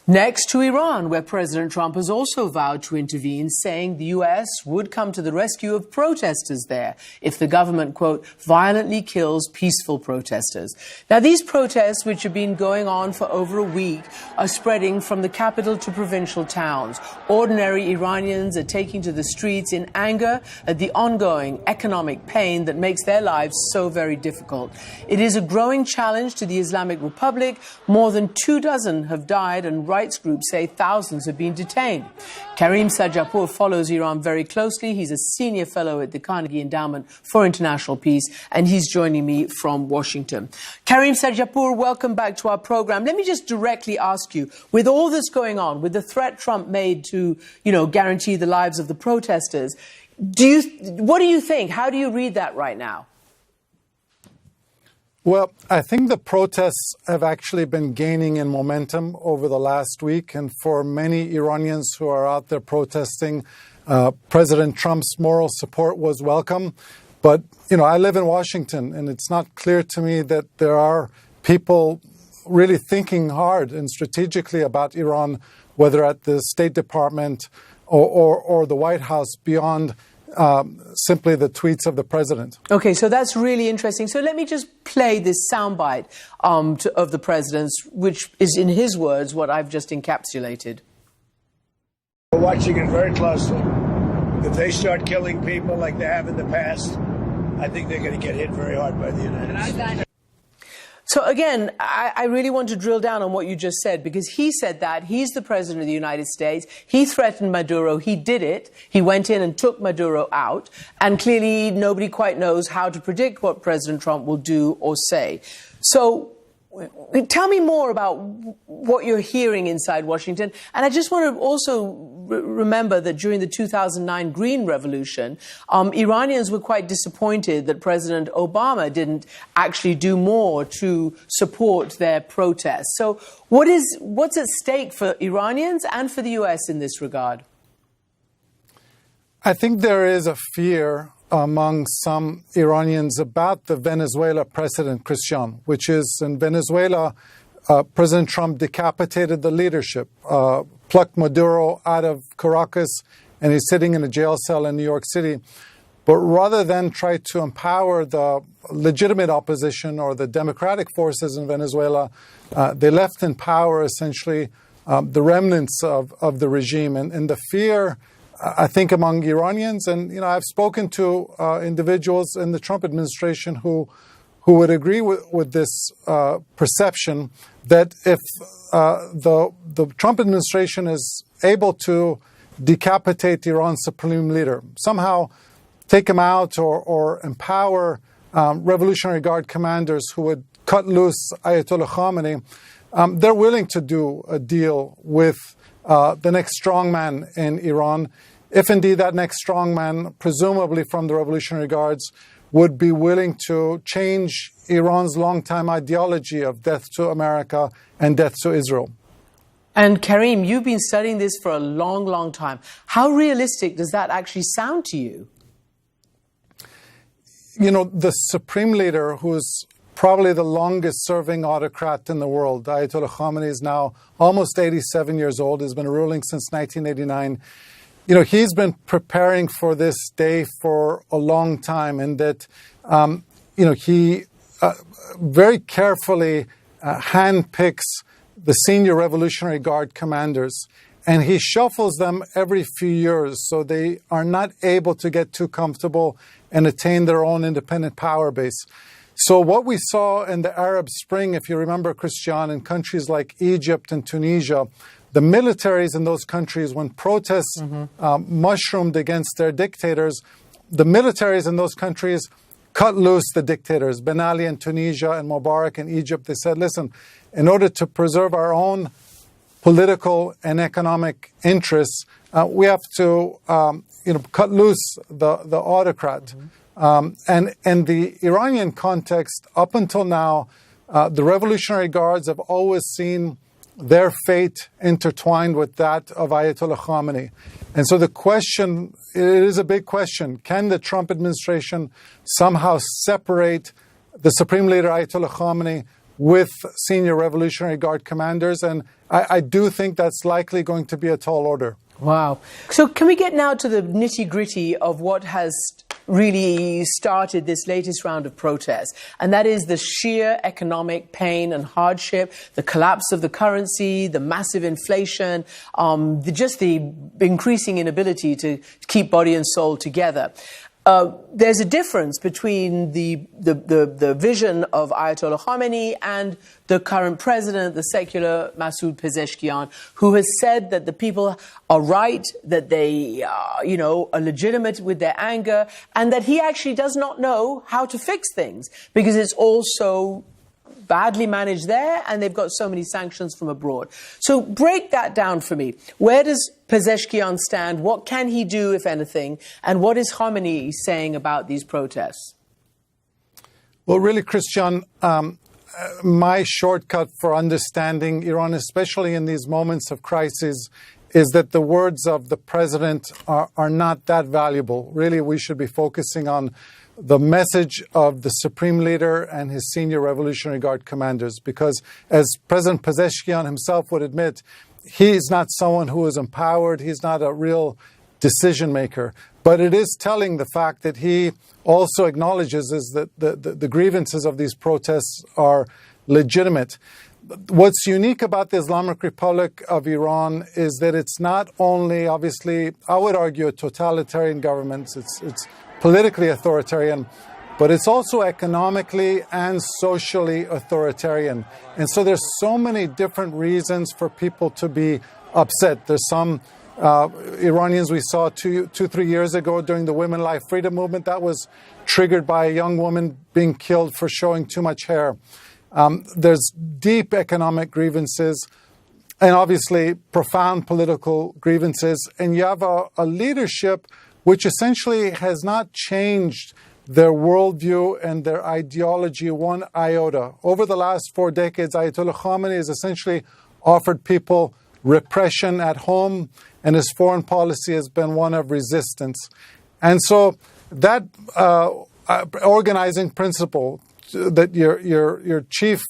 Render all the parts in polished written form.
Next to Iran, where President Trump has also vowed to intervene, saying the U.S. would come to the rescue of protesters there if the government, quote, violently kills peaceful protesters. Now, these protests, which have been going on for over a week, are spreading from the capital to provincial towns. Ordinary Iranians are taking to the streets in anger at the ongoing economic pain that makes their lives so very difficult. It is a growing challenge to the Islamic Republic. More than 24 have died, and rights groups say thousands have been detained. Kariim Sejapur follows Iran very closely. He's a senior fellow at the Carnegie Endowment for International Peace, and he's joining me from Washington. Kariim Sejapur, welcome back to our program. Let me just directly ask you, with all this going on, with the threat Trump made to, guarantee the lives of the protesters, what do you think? How do you read that right now? Well, I think the protests have actually been gaining in momentum over the last week. And for many Iranians who are out there protesting, President Trump's moral support was welcome. But, I live in Washington, and it's not clear to me that there are people really thinking hard and strategically about Iran, whether at the State Department or the White House, beyond simply the tweets of the president. Okay, so that's really interesting. So let me just play this soundbite of the president's, which is, in his words, what I've just encapsulated. We're watching it very closely. If they start killing people like they have in the past, I think they're going to get hit very hard by the United States. So again, I really want to drill down on what you just said, because he said that. He's the president of the United States. He threatened Maduro. He did it. He went in and took Maduro out. And clearly nobody quite knows how to predict what President Trump will do or say. So tell me more about what you're hearing inside Washington. And I just want to also remember that during the 2009 Green Revolution, Iranians were quite disappointed that President Obama didn't actually do more to support their protests. So what's at stake for Iranians and for the U.S. in this regard? I think there is a fear among some Iranians about the Venezuela precedent, Krishan, which is in Venezuela, President Trump decapitated the leadership, plucked Maduro out of Caracas, and he's sitting in a jail cell in New York City. But rather than try to empower the legitimate opposition or the democratic forces in Venezuela, they left in power essentially the remnants of the regime. And the fear, I think, among Iranians, and I've spoken to individuals in the Trump administration who would agree with this perception that if the Trump administration is able to decapitate Iran's supreme leader, somehow take him out or empower Revolutionary Guard commanders who would cut loose Ayatollah Khamenei, they're willing to do a deal with the next strongman in Iran, if indeed that next strongman, presumably from the Revolutionary Guards, would be willing to change Iran's long-time ideology of death to America and death to Israel. And Kariim, you've been studying this for a long, long time. How realistic does that actually sound to you? The supreme leader, who's probably the longest-serving autocrat in the world, Ayatollah Khamenei, is now almost 87 years old. He's been ruling since 1989. He's been preparing for this day for a long time, and that, he very carefully handpicks the senior Revolutionary Guard commanders, and he shuffles them every few years so they are not able to get too comfortable and attain their own independent power base. So what we saw in the Arab Spring, if you remember, Krishan, in countries like Egypt and Tunisia, the militaries in those countries, when protests mushroomed against their dictators, the militaries in those countries cut loose the dictators. Ben Ali in Tunisia and Mubarak in Egypt, they said, listen, in order to preserve our own political and economic interests, we have to cut loose the autocrat. And in the Iranian context, up until now, the Revolutionary Guards have always seen their fate intertwined with that of Ayatollah Khamenei. And so the question, it is a big question, can the Trump administration somehow separate the supreme leader Ayatollah Khamenei with senior Revolutionary Guard commanders, and I do think that's likely going to be a tall order. Wow. So can we get now to the nitty-gritty of what has really started this latest round of protests? And that is the sheer economic pain and hardship, the collapse of the currency, the massive inflation, just the increasing inability to keep body and soul together. There's a difference between the vision of Ayatollah Khamenei and the current president, the secular Masoud Pezeshkian, who has said that the people are right, that they are legitimate with their anger, and that he actually does not know how to fix things because it's all so badly managed there, and they've got so many sanctions from abroad. So break that down for me. Where does Pezeshkian stand? What can he do, if anything? And what is Khamenei saying about these protests? Well, really, Christian, my shortcut for understanding Iran, especially in these moments of crisis, is that the words of the president are not that valuable. Really, we should be focusing on the message of the Supreme Leader and his senior Revolutionary Guard commanders, because as President Pezeshkian himself would admit, he is not someone who is empowered. He's not a real decision maker. But it is telling the fact that he also acknowledges is that the grievances of these protests are legitimate. What's unique about the Islamic Republic of Iran is that it's not only, obviously, I would argue, a totalitarian government. It's politically authoritarian, but it's also economically and socially authoritarian. And so there's so many different reasons for people to be upset. There's some Iranians we saw 3 years ago during the Women Life Freedom Movement that was triggered by a young woman being killed for showing too much hair. There's deep economic grievances and obviously profound political grievances. And you have a leadership which essentially has not changed their worldview and their ideology one iota. Over the last 4 decades, Ayatollah Khamenei has essentially offered people repression at home, and his foreign policy has been one of resistance. And so that organizing principle, that your chief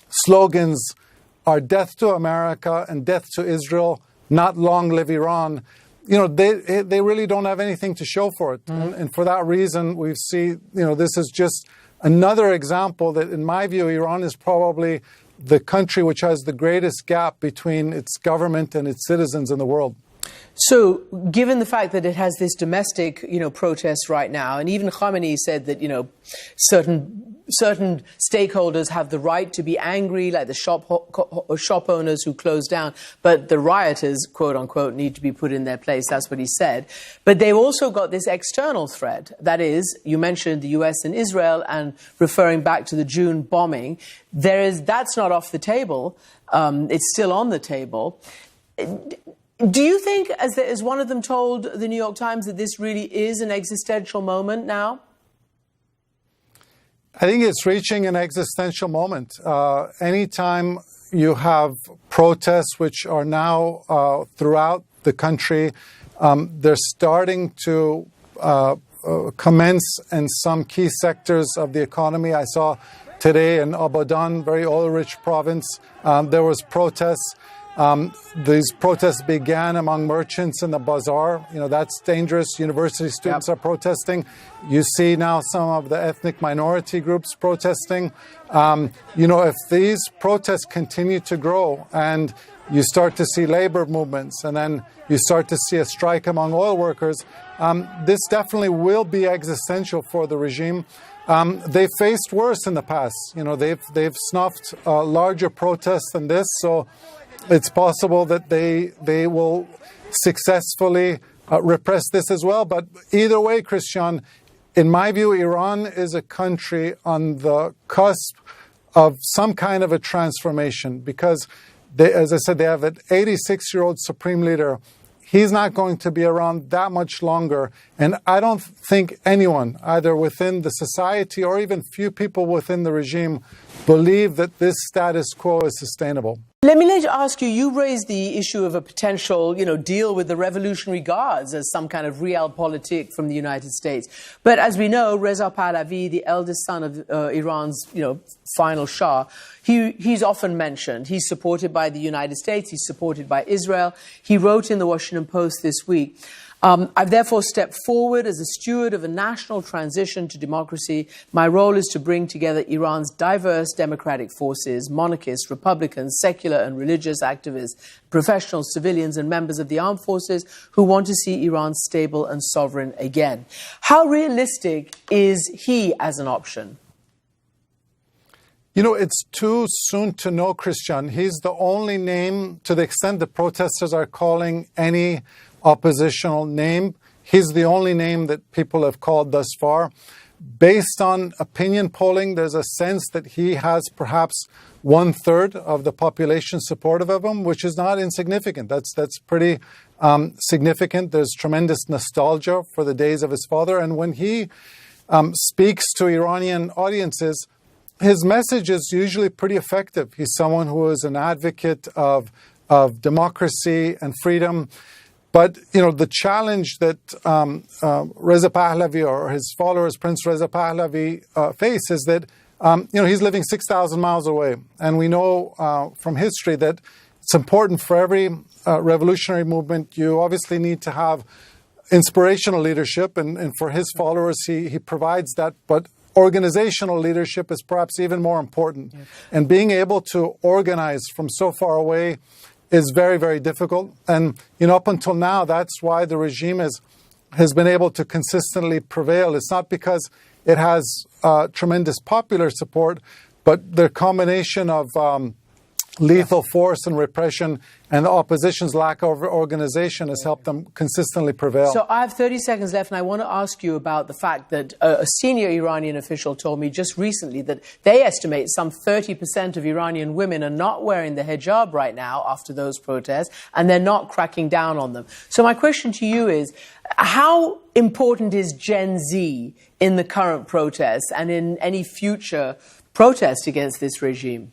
slogans are death to America and death to Israel, not long live Iran, they really don't have anything to show for it. Mm-hmm. And for that reason, we see, this is just another example that, in my view, Iran is probably the country which has the greatest gap between its government and its citizens in the world. So, given the fact that it has this domestic, protest right now, and even Khamenei said that, certain stakeholders have the right to be angry, like the shop owners who closed down, but the rioters, quote unquote, need to be put in their place. That's what he said. But they've also got this external threat. That is, you mentioned the US and Israel, and referring back to the June bombing, that's not off the table. It's still on the table. Do you think, as one of them told the New York Times, that this really is an existential moment now? I think it's reaching an existential moment. Anytime you have protests, which are now throughout the country, they're starting to commence in some key sectors of the economy. I saw today in Abadan, very oil-rich province, there was protests. These protests began among merchants in the bazaar. That's dangerous. University students are protesting. You see now some of the ethnic minority groups protesting. If these protests continue to grow and you start to see labor movements and then you start to see a strike among oil workers, this definitely will be existential for the regime. They've faced worse in the past. They've snuffed larger protests than this, so it's possible that they will successfully repress this as well. But either way, Christian, in my view, Iran is a country on the cusp of some kind of a transformation because, as I said, they have an 86-year-old supreme leader. He's not going to be around that much longer. And I don't think anyone, either within the society or even few people within the regime, believe that this status quo is sustainable. Let me ask you, you raised the issue of a potential, deal with the Revolutionary Guards as some kind of realpolitik from the United States. But as we know, Reza Pahlavi, the eldest son of Iran's, final Shah, he's often mentioned. He's supported by the United States. He's supported by Israel. He wrote in the Washington Post this week, I've therefore stepped forward as a steward of a national transition to democracy. My role is to bring together Iran's diverse democratic forces, monarchists, Republicans, secular and religious activists, professionals, civilians and members of the armed forces who want to see Iran stable and sovereign again. How realistic is he as an option? It's too soon to know, Christian. He's the only name, to the extent the protesters are calling any oppositional name, he's the only name that people have called thus far. Based on opinion polling, there's a sense that he has perhaps 1/3 of the population supportive of him, which is not insignificant. That's pretty significant. There's tremendous nostalgia for the days of his father. And when he speaks to Iranian audiences, his message is usually pretty effective. He's someone who is an advocate of democracy and freedom. But, the challenge that Reza Pahlavi or his followers, Prince Reza Pahlavi, face is that, he's living 6,000 miles away. And we know from history that it's important for every revolutionary movement. You obviously need to have inspirational leadership. And for his followers, he provides that. But organizational leadership is perhaps even more important. Yes. And being able to organize from so far away is very, very difficult. And, up until now, that's why the regime has been able to consistently prevail. It's not because it has tremendous popular support, but the combination of lethal force and repression and the opposition's lack of organization has helped them consistently prevail. So I have 30 seconds left, and I want to ask you about the fact that a senior Iranian official told me just recently that they estimate some 30% of Iranian women are not wearing the hijab right now after those protests, and they're not cracking down on them. So my question to you is, how important is Gen Z in the current protests and in any future protests against this regime?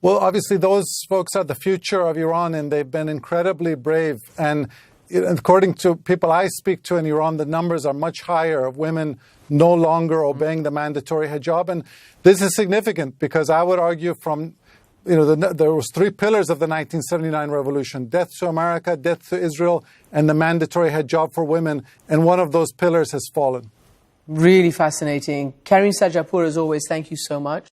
Well, obviously, those folks are the future of Iran, and they've been incredibly brave. And according to people I speak to in Iran, the numbers are much higher of women no longer obeying the mandatory hijab. And this is significant because I would argue from, there was 3 pillars of the 1979 revolution: death to America, death to Israel, and the mandatory hijab for women. And one of those pillars has fallen. Really fascinating. Karim Sujatpur, as always, thank you so much.